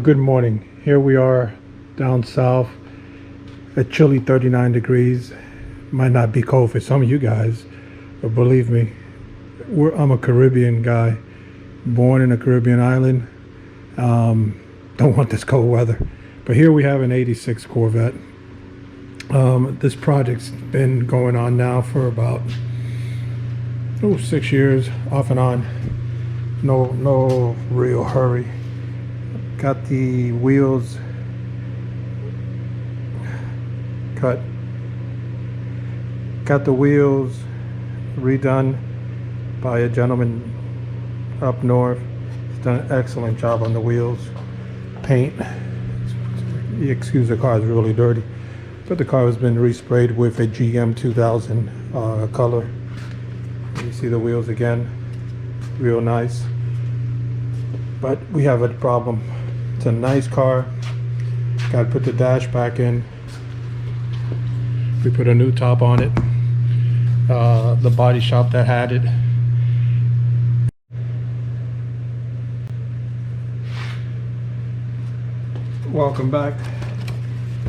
Good morning. Here we are down south, a chilly 39 degrees. Might not be cold for some of you guys, but believe me, I'm a Caribbean guy, born in a Caribbean island. Don't want this cold weather. But here we have an 86 Corvette. This project's been going on now for about 6 years, off and on. No real hurry. Got the wheels cut. Got the wheels redone by a gentleman up north. He's done an excellent job on the wheels. Paint, excuse the car is really dirty, but the car has been resprayed with a GM 2000 color. You see the wheels again, real nice. But we have a problem. It's a nice car. Got to put the dash back in. We put a new top on it. The body shop that had it. Welcome back.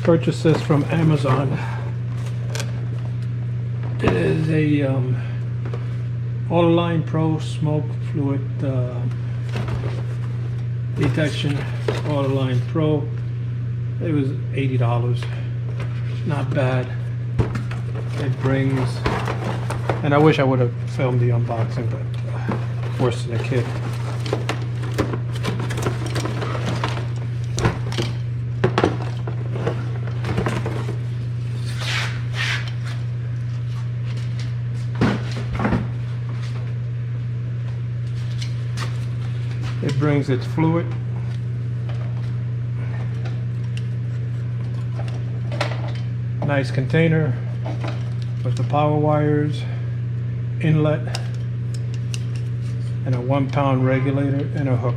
Purchased this from Amazon. It is a AutoLine Pro smoke fluid detection. AutoLine Pro. It was $80. Not bad. It brings, and I wish I would have filmed the unboxing, but worse than a kid. It brings its fluid. Nice container with the power wires, inlet, and a 1-pound regulator and a hook.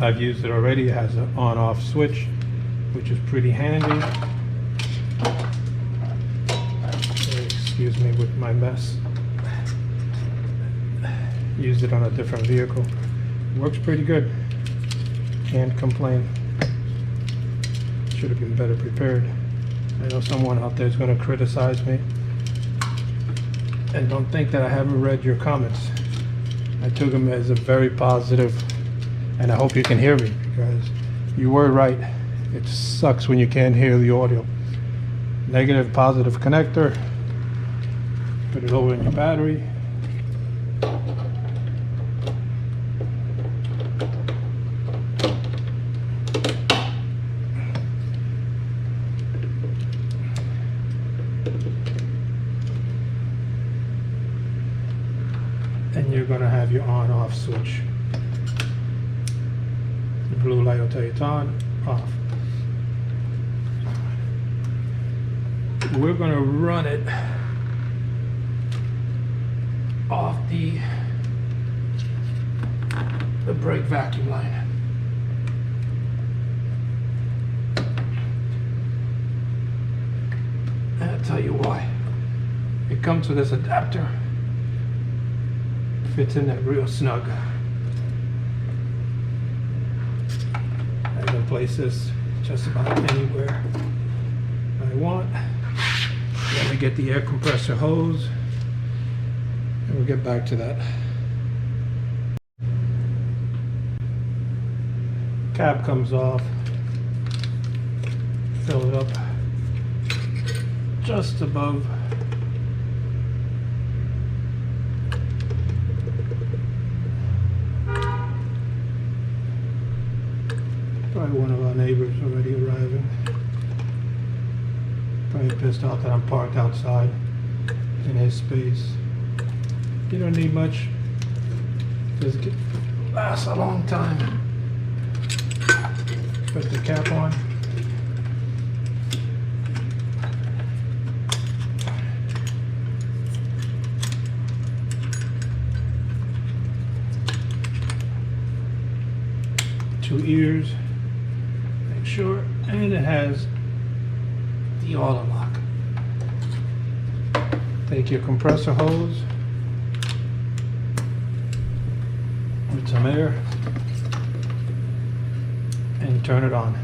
I've used it already. It has an on-off switch, which is pretty handy. Excuse me with my mess. Used it on a different vehicle. Works pretty good. Can't complain. Should have been better prepared. I know someone out there is going to criticize me, and don't think that I haven't read your comments. I took them as a very positive, and I hope you can hear me, because you were right. It sucks when you can't hear the audio. Negative, positive connector. Put it over in your battery. And you're going to have your on-off switch. The blue light will tell you it's on, off. We're going to run it off the brake vacuum line. And I'll tell you why. It comes with this adapter. Fits in there real snug. I can place this just about anywhere I want. Let me get the air compressor hose, and we'll get back to that. Cap comes off. Fill it up just above. Probably one of our neighbors already arriving. Probably pissed off that I'm parked outside in his space. You don't need much. Just lasts a long time. Put the cap on. Two ears. Sure, and it has the auto lock. Take your compressor hose with some air, and turn it on.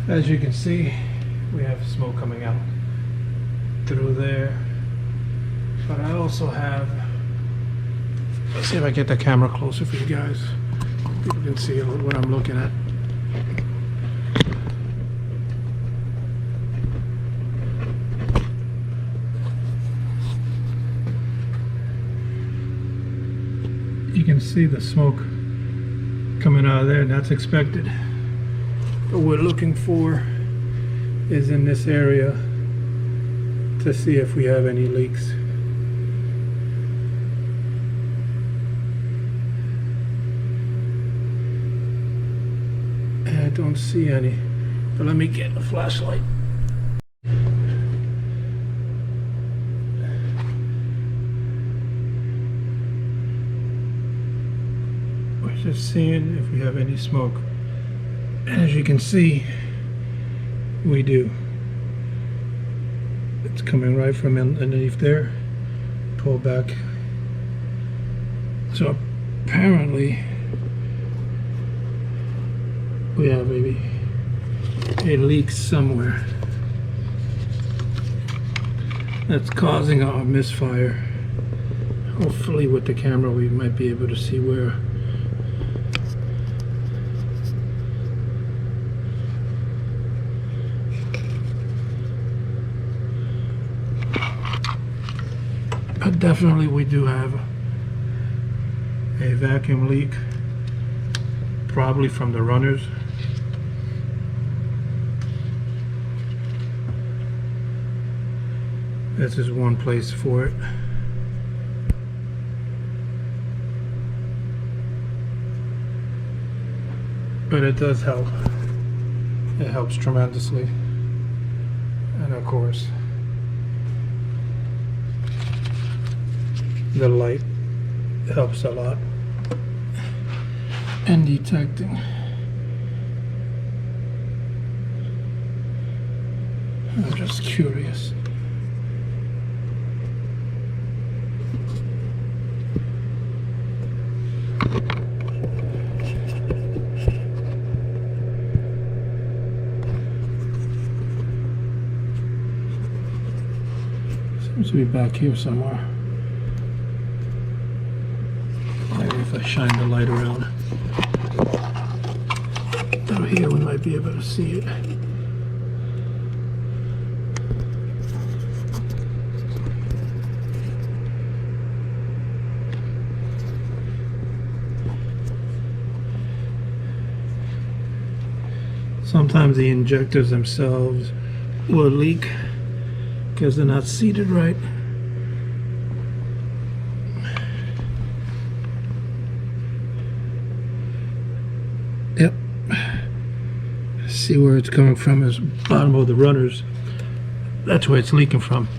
As you can see, we have smoke coming out through there, but I also have, let's see if I get the camera closer for you guys. People can see what I'm looking at. You can see the smoke coming out of there, and that's expected. What we're looking for is in this area to see if we have any leaks. And I don't see any, but let me get a flashlight. We're just seeing if we have any smoke. As you can see, we do. It's coming right from underneath there. Pull back. So apparently we have maybe a leak somewhere that's causing our misfire. Hopefully with the camera we might be able to see where. But definitely we do have a vacuum leak, probably from the runners. This is one place for it. But it does help. It helps tremendously. And of course, the light helps a lot in detecting. I'm just curious. Seems to be back here somewhere. Maybe if I shine the light around over here, we might be able to see it. Sometimes the injectors themselves will leak because they're not seated right. Yep. See where it's coming from is bottom of the runners. That's where it's leaking from.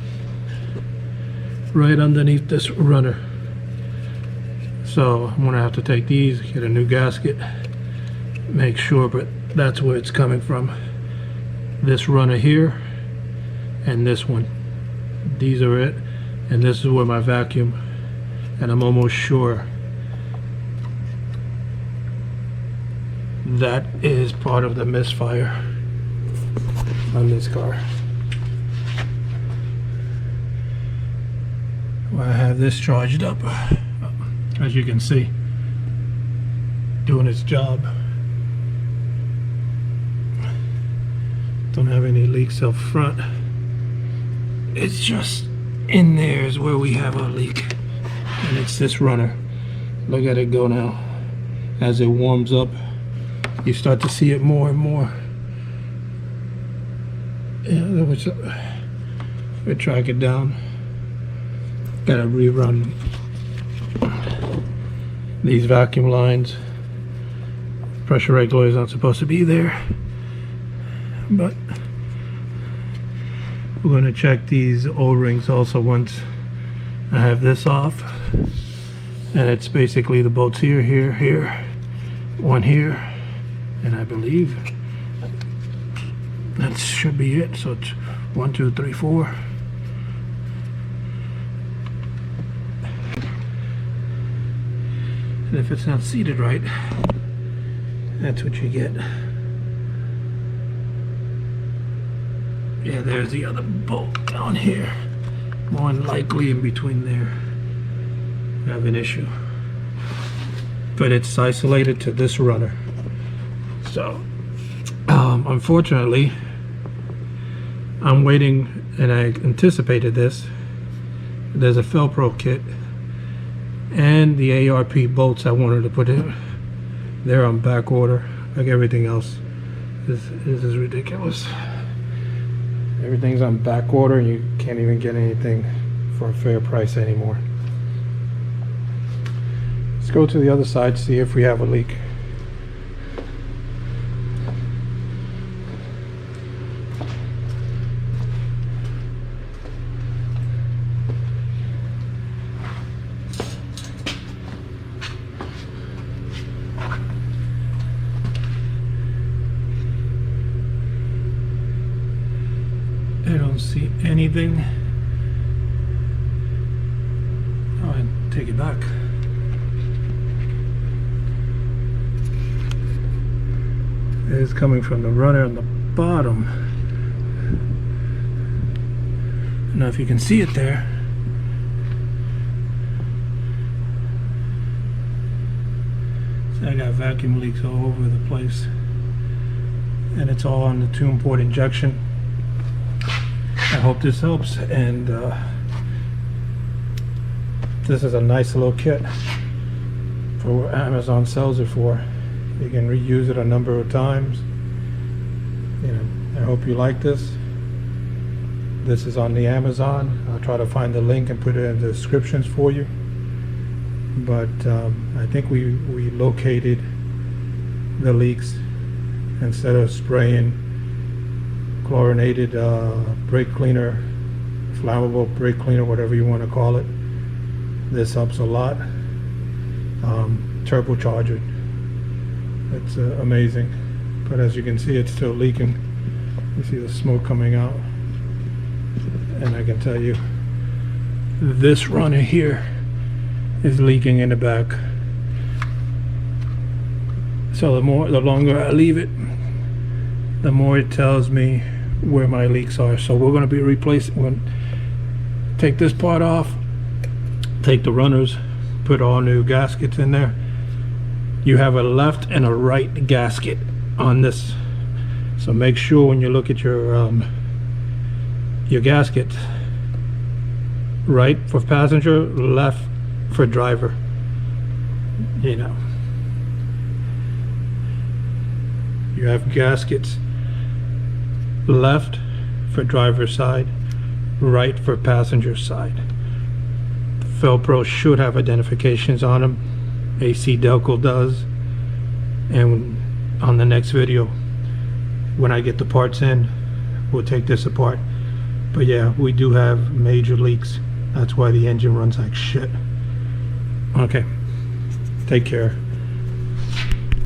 Right underneath this runner. So I'm gonna have to take these, get a new gasket, make sure, but that's where it's coming from. This runner here and this one. These are it. And this is where my vacuum, and I'm almost sure that is part of the misfire on this car. Well, I have this charged up, as you can see, doing its job. Don't have any leaks up front. It's just in there is where we have a leak, and it's this runner. Look at it go now. As it warms up, you start to see it more and more. Yeah, we track it down. Gotta rerun These vacuum lines, pressure regulator is not supposed to be there, but we're going to check these O-rings also once I have this off. And it's basically the bolts here, here, here, one here, and I believe that should be it. So it's 1, 2, 3, 4. And if it's not seated right, that's what you get. Yeah, there's the other bolt down here. More than likely in between there. I have an issue. But it's isolated to this runner. So, unfortunately, I'm waiting, and I anticipated this. There's a Velcro kit and the ARP bolts I wanted to put in. They're on back order, like everything else. This is ridiculous. Everything's on back order, and you can't even get anything for a fair price anymore. Let's go to the other side, see if we have a leak. I don't see anything. Oh, and take it back. It's coming from the runner on the bottom. I don't know if you can see it there. So I got vacuum leaks all over the place, and it's all on the 2-port injection. I hope this helps, and this is a nice little kit for what Amazon sells it for. You can reuse it a number of times. You know, I hope you like this. This is on the Amazon. I'll try to find the link and put it in the descriptions for you. But I think we located the leaks. Instead of spraying chlorinated brake cleaner, flammable brake cleaner, whatever you want to call it, this helps a lot. Turbocharger. It's amazing, but as you can see, it's still leaking. You see the smoke coming out, and I can tell you this runner here is leaking in the back. So the longer I leave it, the more it tells me where my leaks are. So we're going to be replacing. We'll take this part off, take the runners, put all new gaskets in there. You have a left and a right gasket on this, so make sure when you look at your gasket, right for passenger, left for driver. You know, you have gaskets left for driver's side, right for passenger side. Velcro should have identifications on them. AC Delco does, and on the next video when I get the parts in, we'll take this apart. But yeah, we do have major leaks. That's why the engine runs like shit. Okay, take care.